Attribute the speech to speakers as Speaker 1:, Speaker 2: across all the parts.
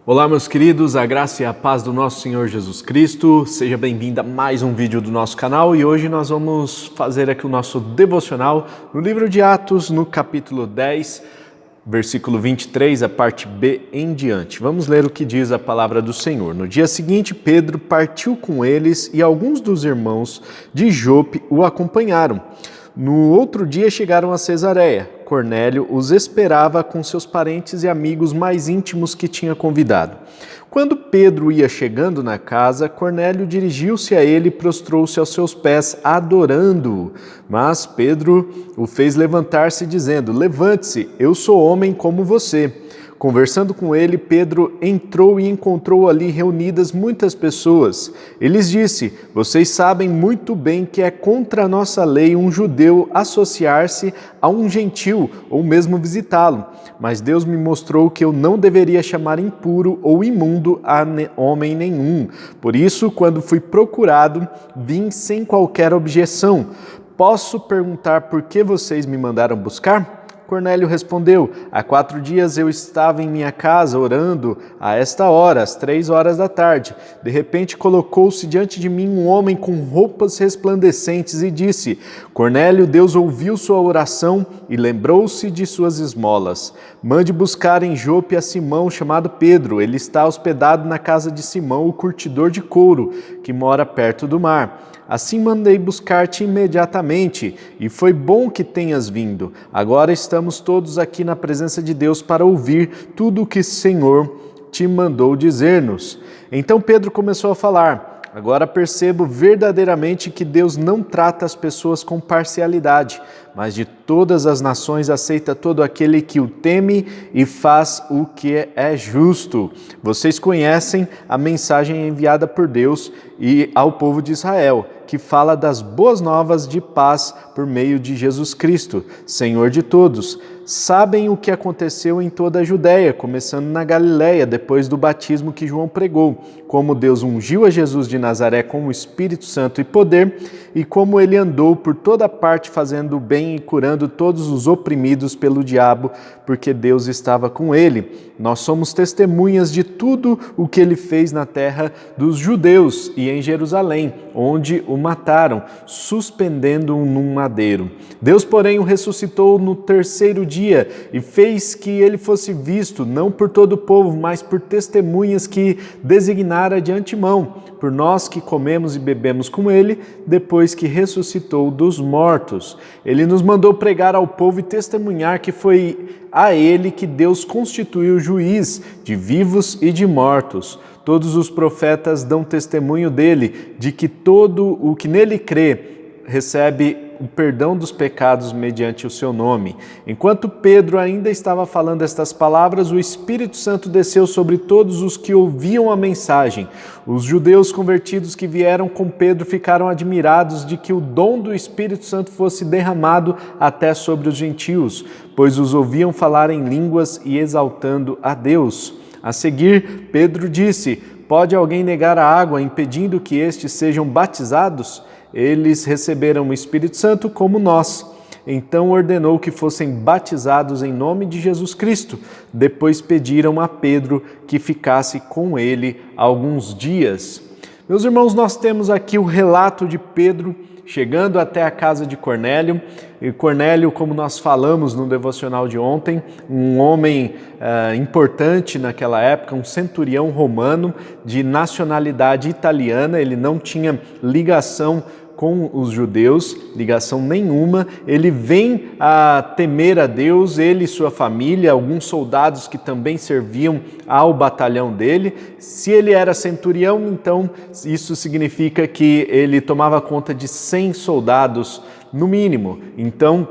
Speaker 1: Olá, meus queridos, a graça e a paz do nosso Senhor Jesus Cristo. Seja bem-vindo a mais um vídeo do nosso canal e hoje nós vamos fazer aqui o nosso devocional no livro de Atos, no capítulo 10, versículo 23, a parte B em diante. Vamos ler o que diz a palavra do Senhor. No dia seguinte, Pedro partiu com eles e alguns dos irmãos de Jope o acompanharam. No outro dia chegaram a Cesareia. Cornélio os esperava com seus parentes e amigos mais íntimos que tinha convidado. Quando Pedro ia chegando na casa, Cornélio dirigiu-se a ele e prostrou-se aos seus pés, adorando-o. Mas Pedro o fez levantar-se, dizendo: "Levante-se, eu sou homem como você." Conversando com ele, Pedro entrou e encontrou ali reunidas muitas pessoas. Ele lhes disse: "Vocês sabem muito bem que é contra a nossa lei um judeu associar-se a um gentil ou mesmo visitá-lo. Mas Deus me mostrou que eu não deveria chamar impuro ou imundo a homem nenhum. Por isso, quando fui procurado, vim sem qualquer objeção. Posso perguntar por que vocês me mandaram buscar?" Cornélio respondeu: "Há 4 dias eu estava em minha casa orando a esta hora, às 3 horas da tarde. De repente colocou-se diante de mim um homem com roupas resplandecentes e disse: Cornélio, Deus ouviu sua oração e lembrou-se de suas esmolas. Mande buscar em Jope a Simão, chamado Pedro. Ele está hospedado na casa de Simão, o curtidor de couro, que mora perto do mar. Assim mandei buscar-te imediatamente, e foi bom que tenhas vindo. Agora estamos todos aqui na presença de Deus para ouvir tudo o que o Senhor te mandou dizer-nos." Então Pedro começou a falar: "Agora percebo verdadeiramente que Deus não trata as pessoas com parcialidade, mas de todas as nações aceita todo aquele que o teme e faz o que é justo. Vocês conhecem a mensagem enviada por Deus e ao povo de Israel, que fala das boas novas de paz por meio de Jesus Cristo, Senhor de todos. Sabem o que aconteceu em toda a Judéia, começando na Galiléia, depois do batismo que João pregou, como Deus ungiu a Jesus de Nazaré com o Espírito Santo e poder, e como ele andou por toda parte fazendo o bem e curando todos os oprimidos pelo diabo, porque Deus estava com ele. Nós somos testemunhas de tudo o que ele fez na terra dos judeus e em Jerusalém, onde o mataram, suspendendo-o num madeiro. Deus, porém, o ressuscitou no 3º dia e fez que ele fosse visto, não por todo o povo, mas por testemunhas que designara de antemão, por nós que comemos e bebemos com ele, depois que ressuscitou dos mortos. Ele nos mandou pregar ao povo e testemunhar que foi a ele que Deus constituiu juiz de vivos e de mortos. Todos os profetas dão testemunho dele, de que todo o que nele crê recebe o perdão dos pecados mediante o seu nome." Enquanto Pedro ainda estava falando estas palavras, o Espírito Santo desceu sobre todos os que ouviam a mensagem. Os judeus convertidos que vieram com Pedro ficaram admirados de que o dom do Espírito Santo fosse derramado até sobre os gentios, pois os ouviam falar em línguas e exaltando a Deus. A seguir, Pedro disse: "Pode alguém negar a água, impedindo que estes sejam batizados? Eles receberam o Espírito Santo como nós." Então ordenou que fossem batizados em nome de Jesus Cristo. Depois pediram a Pedro que ficasse com ele alguns dias. Meus irmãos, nós temos aqui o relato de Pedro chegando até a casa de Cornélio. E Cornélio, como nós falamos no devocional de ontem, um homem importante naquela época, um centurião romano de nacionalidade italiana. Ele não tinha ligação com os judeus, ligação nenhuma. Ele vem a temer a Deus, ele e sua família, alguns soldados que também serviam ao batalhão dele. Se ele era centurião, então isso significa que ele tomava conta de 100 soldados no mínimo. Então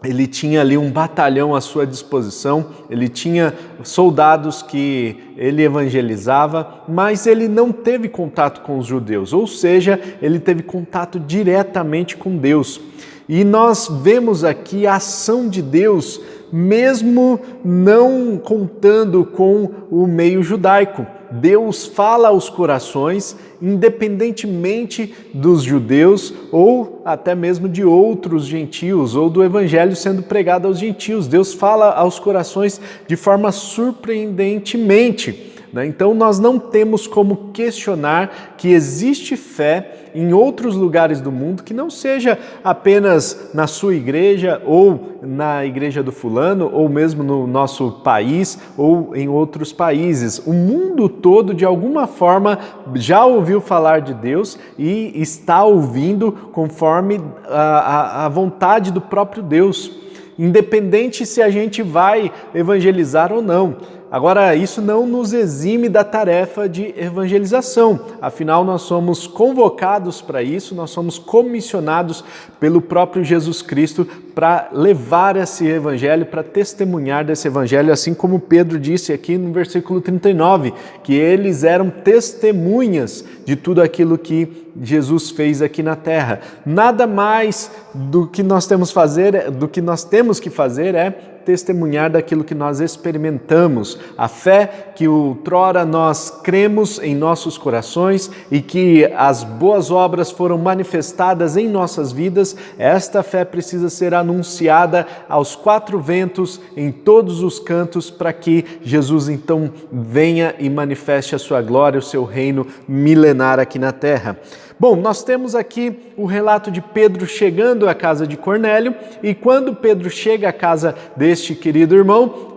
Speaker 1: ele tinha ali um batalhão à sua disposição, ele tinha soldados que ele evangelizava, mas ele não teve contato com os judeus, ou seja, ele teve contato diretamente com Deus. E nós vemos aqui a ação de Deus, mesmo não contando com o meio judaico. Deus fala aos corações, independentemente dos judeus ou até mesmo de outros gentios, ou do evangelho sendo pregado aos gentios. Deus fala aos corações de forma surpreendentemente. né? Então nós não temos como questionar que existe fé em outros lugares do mundo que não seja apenas na sua igreja ou na igreja do fulano ou mesmo no nosso país ou em outros países. O mundo todo, de alguma forma, já ouviu falar de Deus e está ouvindo conforme a vontade do próprio Deus, independente se a gente vai evangelizar ou não. Agora, isso não nos exime da tarefa de evangelização, afinal nós somos convocados para isso, nós somos comissionados pelo próprio Jesus Cristo para levar esse evangelho, para testemunhar desse evangelho, assim como Pedro disse aqui no versículo 39, que eles eram testemunhas de tudo aquilo que Jesus fez aqui na terra. Nada mais do que nós temos que fazer é testemunhar daquilo que nós experimentamos, a fé que outrora nós cremos em nossos corações e que as boas obras foram manifestadas em nossas vidas. Esta fé precisa ser anunciada aos quatro ventos, em todos os cantos, para que Jesus então venha e manifeste a sua glória, o seu reino milenar aqui na terra. Bom, nós temos aqui o relato de Pedro chegando à casa de Cornélio, e quando Pedro chega à casa deste querido irmão,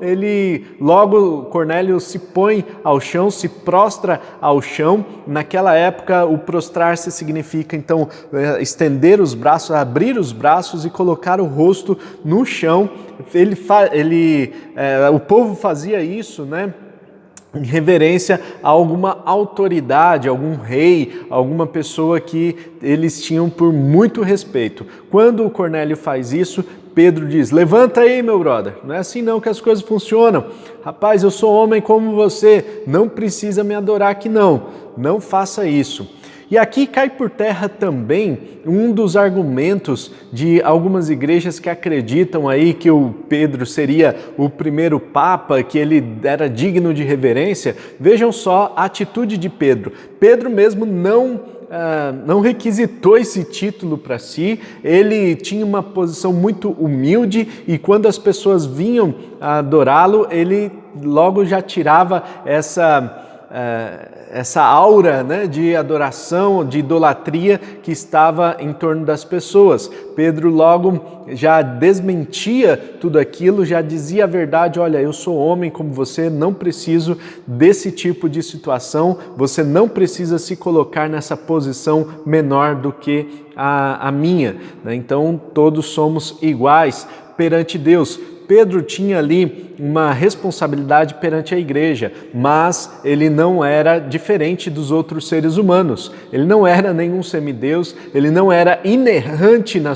Speaker 1: Cornélio se põe ao chão, se prostra ao chão. Naquela época, o prostrar-se significa então estender os braços, abrir os braços e colocar o rosto no chão. O povo fazia isso, né? Em reverência a alguma autoridade, algum rei, alguma pessoa que eles tinham por muito respeito. Quando o Cornélio faz isso, Pedro diz: levanta aí, meu brother, não é assim não que as coisas funcionam. Rapaz, eu sou homem como você, não precisa me adorar aqui não faça isso. E aqui cai por terra também um dos argumentos de algumas igrejas que acreditam aí que o Pedro seria o primeiro papa, que ele era digno de reverência. Vejam só a atitude de Pedro. Pedro mesmo não requisitou esse título para si, ele tinha uma posição muito humilde e quando as pessoas vinham adorá-lo, ele logo já tirava essa aura, né, de adoração, de idolatria que estava em torno das pessoas. Pedro logo já desmentia tudo aquilo, já dizia a verdade: olha, eu sou homem como você, não preciso desse tipo de situação, você não precisa se colocar nessa posição menor do que a minha, né? Então todos somos iguais perante Deus. Pedro tinha ali uma responsabilidade perante a igreja, mas ele não era diferente dos outros seres humanos. Ele não era nenhum semideus, ele não era inerrante na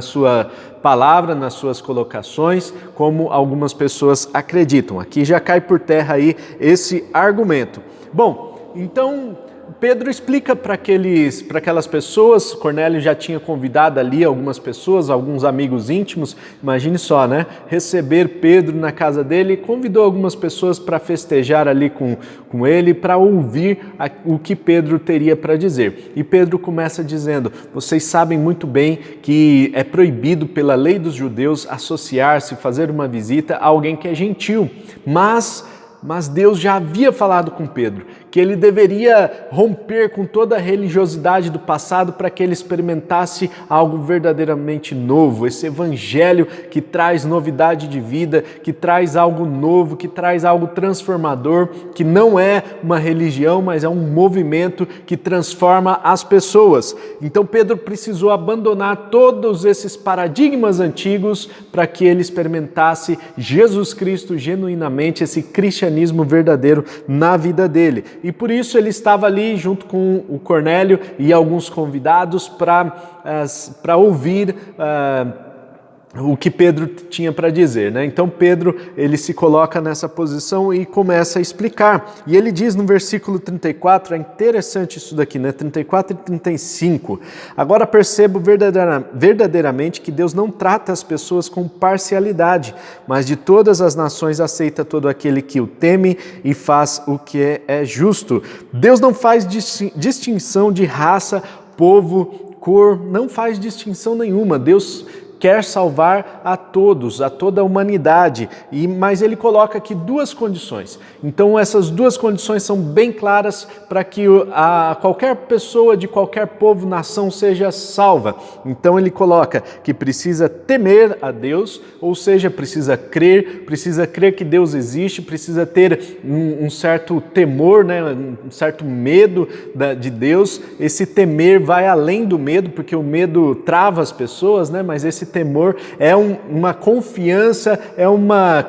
Speaker 1: sua palavra, nas suas colocações, como algumas pessoas acreditam. Aqui já cai por terra aí esse argumento. Bom, então Pedro explica para aquelas pessoas. Cornélio já tinha convidado ali algumas pessoas, alguns amigos íntimos, imagine só, né? Receber Pedro na casa dele, convidou algumas pessoas para festejar ali com ele, para ouvir o que Pedro teria para dizer. E Pedro começa dizendo: vocês sabem muito bem que é proibido pela lei dos judeus associar-se, fazer uma visita a alguém que é gentil, mas Deus já havia falado com Pedro que ele deveria romper com toda a religiosidade do passado para que ele experimentasse algo verdadeiramente novo, esse evangelho que traz novidade de vida, que traz algo novo, que traz algo transformador, que não é uma religião, mas é um movimento que transforma as pessoas. Então Pedro precisou abandonar todos esses paradigmas antigos para que ele experimentasse Jesus Cristo genuinamente, esse cristianismo verdadeiro na vida dele. E por isso ele estava ali junto com o Cornélio e alguns convidados para ouvir o que Pedro tinha para dizer, né? Então Pedro, ele se coloca nessa posição e começa a explicar. E ele diz no versículo 34, é interessante isso daqui, né? 34 e 35. Agora percebo verdadeiramente que Deus não trata as pessoas com parcialidade, mas de todas as nações aceita todo aquele que o teme e faz o que é justo. Deus não faz distinção de raça, povo, cor, não faz distinção nenhuma. Deus quer salvar a todos, a toda a humanidade, mas ele coloca aqui duas condições. Então essas duas condições são bem claras para que qualquer pessoa de qualquer povo, nação seja salva. Então ele coloca que precisa temer a Deus, ou seja, precisa crer que Deus existe, precisa ter um certo temor, né, um certo medo de Deus. Esse temer vai além do medo, porque o medo trava as pessoas, né, mas esse temor é uma confiança, é uma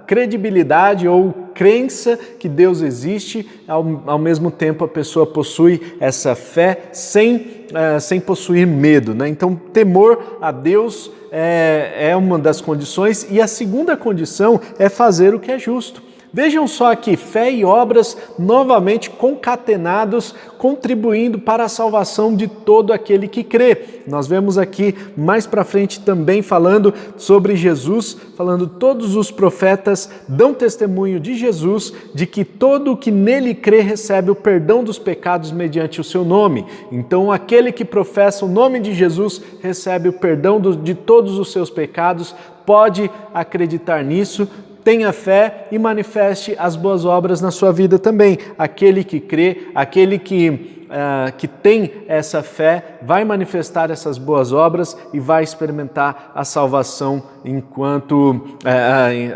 Speaker 1: credibilidade ou crença que Deus existe. Ao mesmo tempo a pessoa possui essa fé sem possuir medo, né? Então temor a Deus é uma das condições, e a segunda condição é fazer o que é justo. Vejam só aqui, fé e obras novamente concatenados, contribuindo para a salvação de todo aquele que crê. Nós vemos aqui mais para frente também falando sobre Jesus, falando todos os profetas dão testemunho de Jesus, de que todo o que nele crê recebe o perdão dos pecados mediante o seu nome. Então aquele que professa o nome de Jesus recebe o perdão de todos os seus pecados, pode acreditar nisso. Tenha fé e manifeste as boas obras na sua vida também. Aquele que crê, aquele que tem essa fé, vai manifestar essas boas obras e vai experimentar a salvação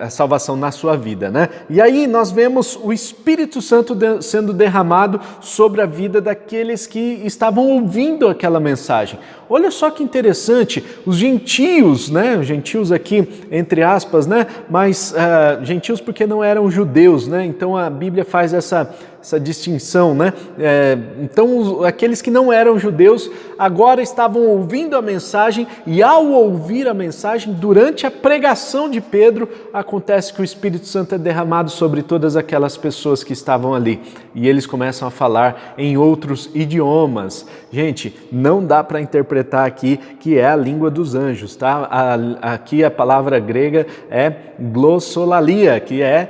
Speaker 1: a salvação na sua vida, né? E aí nós vemos o Espírito Santo sendo derramado sobre a vida daqueles que estavam ouvindo aquela mensagem. Olha só que interessante, os gentios, né? Gentios aqui entre aspas, né? Mas gentios porque não eram judeus, né? Então a Bíblia faz essa distinção, né? Então aqueles que não eram judeus agora estavam ouvindo a mensagem, e ao ouvir a mensagem, durante a pregação de Pedro, acontece que o Espírito Santo é derramado sobre todas aquelas pessoas que estavam ali, e eles começam a falar em outros idiomas. Gente, não dá para interpretar aqui que é a língua dos anjos, tá? Aqui a palavra grega é glossolalia, que é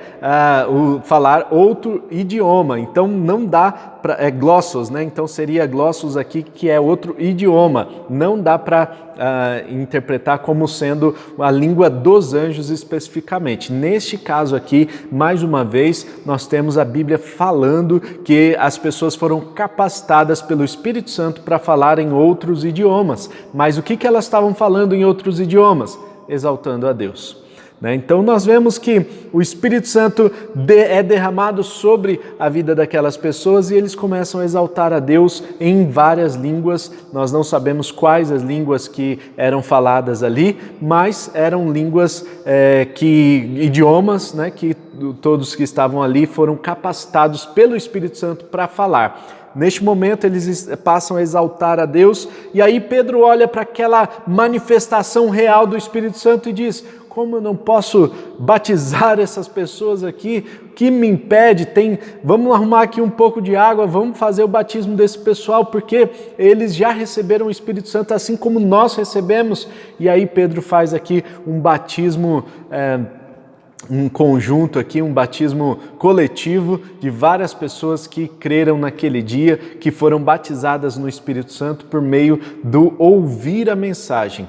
Speaker 1: falar outro idioma. Então não dá para glossos, né? Então seria glossos aqui, que é outro idioma. Não dá para interpretar como sendo a língua dos anjos especificamente. Neste caso aqui, mais uma vez, nós temos a Bíblia falando que as pessoas foram capacitadas pelo Espírito Santo para falar em outros idiomas. Mas o que elas estavam falando em outros idiomas? Exaltando a Deus. Então nós vemos que o Espírito Santo é derramado sobre a vida daquelas pessoas e eles começam a exaltar a Deus em várias línguas. Nós não sabemos quais as línguas que eram faladas ali, mas eram línguas, idiomas, né, que todos que estavam ali foram capacitados pelo Espírito Santo para falar. Neste momento eles passam a exaltar a Deus, e aí Pedro olha para aquela manifestação real do Espírito Santo e diz: como eu não posso batizar essas pessoas aqui? O que me impede? Vamos arrumar aqui um pouco de água, vamos fazer o batismo desse pessoal, porque eles já receberam o Espírito Santo assim como nós recebemos. E aí Pedro faz aqui um batismo um conjunto aqui, um batismo coletivo de várias pessoas que creram naquele dia, que foram batizadas no Espírito Santo por meio do ouvir a mensagem.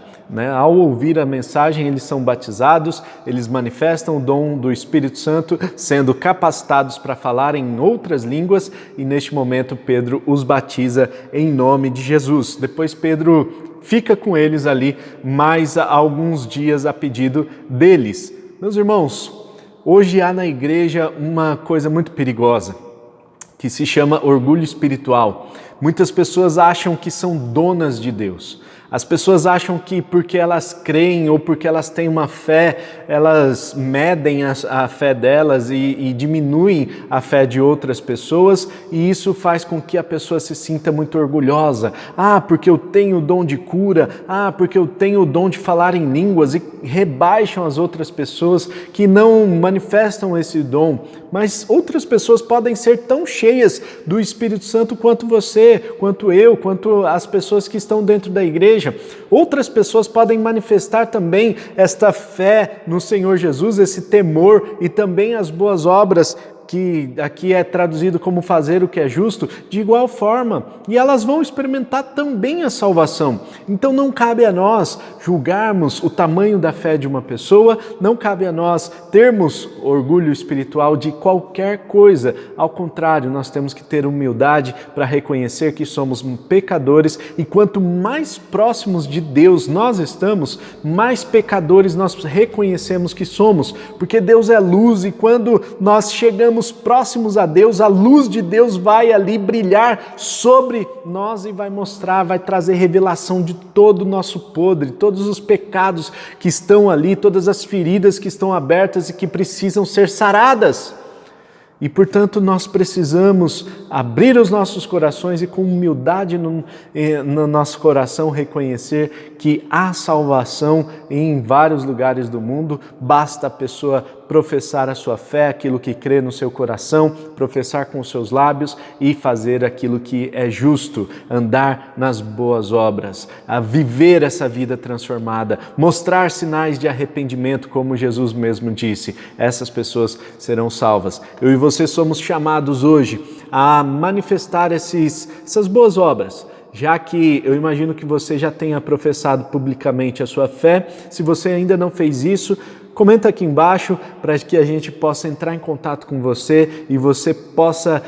Speaker 1: Ao ouvir a mensagem, eles são batizados, eles manifestam o dom do Espírito Santo, sendo capacitados para falar em outras línguas, e neste momento Pedro os batiza em nome de Jesus. Depois Pedro fica com eles ali mais alguns dias a pedido deles. Meus irmãos, hoje há na igreja uma coisa muito perigosa, que se chama orgulho espiritual. Muitas pessoas acham que são donas de Deus. As pessoas acham que porque elas creem ou porque elas têm uma fé, elas medem a fé delas e diminuem a fé de outras pessoas, e isso faz com que a pessoa se sinta muito orgulhosa. Porque eu tenho o dom de cura, porque eu tenho o dom de falar em línguas, e rebaixam as outras pessoas que não manifestam esse dom. Mas outras pessoas podem ser tão cheias do Espírito Santo quanto você, quanto eu, quanto as pessoas que estão dentro da igreja. Outras pessoas podem manifestar também esta fé no Senhor Jesus, esse temor e também as boas obras que aqui é traduzido como fazer o que é justo, de igual forma, e elas vão experimentar também a salvação. Então não cabe a nós julgarmos o tamanho da fé de uma pessoa, não cabe a nós termos orgulho espiritual de qualquer coisa. Ao contrário, nós temos que ter humildade para reconhecer que somos pecadores, e quanto mais próximos de Deus nós estamos, mais pecadores nós reconhecemos que somos, porque Deus é luz, e quando nós chegamos próximos a Deus, a luz de Deus vai ali brilhar sobre nós e vai mostrar, vai trazer revelação de todo o nosso podre, todos os pecados que estão ali, todas as feridas que estão abertas e que precisam ser saradas. E, portanto, nós precisamos abrir os nossos corações e, com humildade no nosso coração, reconhecer que há salvação em vários lugares do mundo. Basta a pessoa professar a sua fé, aquilo que crê no seu coração, professar com os seus lábios e fazer aquilo que é justo, andar nas boas obras, a viver essa vida transformada, mostrar sinais de arrependimento, como Jesus mesmo disse. Essas pessoas serão salvas. Eu e você somos chamados hoje a manifestar essas boas obras, já que eu imagino que você já tenha professado publicamente a sua fé. Se você ainda não fez isso, comenta aqui embaixo para que a gente possa entrar em contato com você e você possa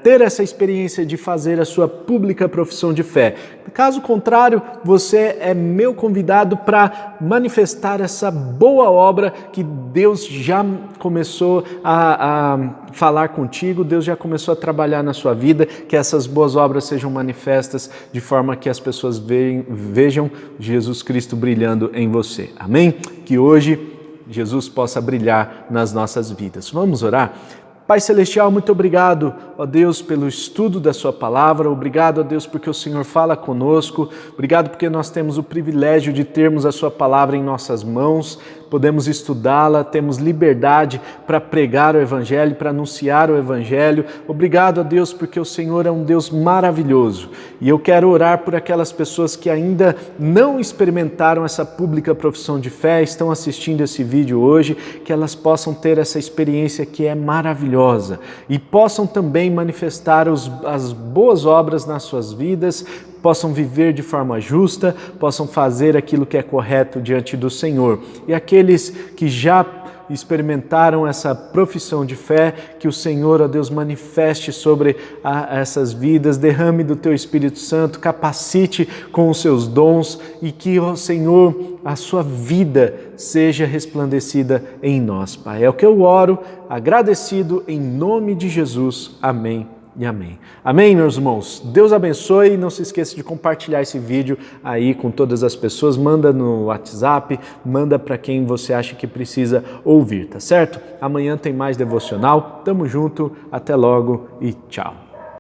Speaker 1: ter essa experiência de fazer a sua pública profissão de fé. Caso contrário, você é meu convidado para manifestar essa boa obra que Deus já começou a falar contigo, Deus já começou a trabalhar na sua vida, que essas boas obras sejam manifestas de forma que as pessoas vejam Jesus Cristo brilhando em você. Amém? Que hoje Jesus possa brilhar nas nossas vidas. Vamos orar? Pai Celestial, muito obrigado, ó Deus, pelo estudo da sua palavra. Obrigado, ó Deus, porque o Senhor fala conosco. Obrigado porque nós temos o privilégio de termos a sua palavra em nossas mãos. Podemos estudá-la, temos liberdade para pregar o Evangelho, para anunciar o Evangelho. Obrigado, ó Deus, porque o Senhor é um Deus maravilhoso. E eu quero orar por aquelas pessoas que ainda não experimentaram essa pública profissão de fé, estão assistindo esse vídeo hoje, que elas possam ter essa experiência que é maravilhosa e possam também manifestar as boas obras nas suas vidas, possam viver de forma justa, possam fazer aquilo que é correto diante do Senhor. E aqueles que já experimentaram essa profissão de fé, que o Senhor, ó Deus, manifeste sobre essas vidas, derrame do Teu Espírito Santo, capacite com os seus dons e que, ó Senhor, a sua vida seja resplandecida em nós, Pai. É o que eu oro, agradecido em nome de Jesus. Amém. E amém. Amém, meus irmãos. Deus abençoe. Não se esqueça de compartilhar esse vídeo aí com todas as pessoas. Manda no WhatsApp, manda para quem você acha que precisa ouvir, tá certo? Amanhã tem mais devocional. Tamo junto. Até logo e tchau.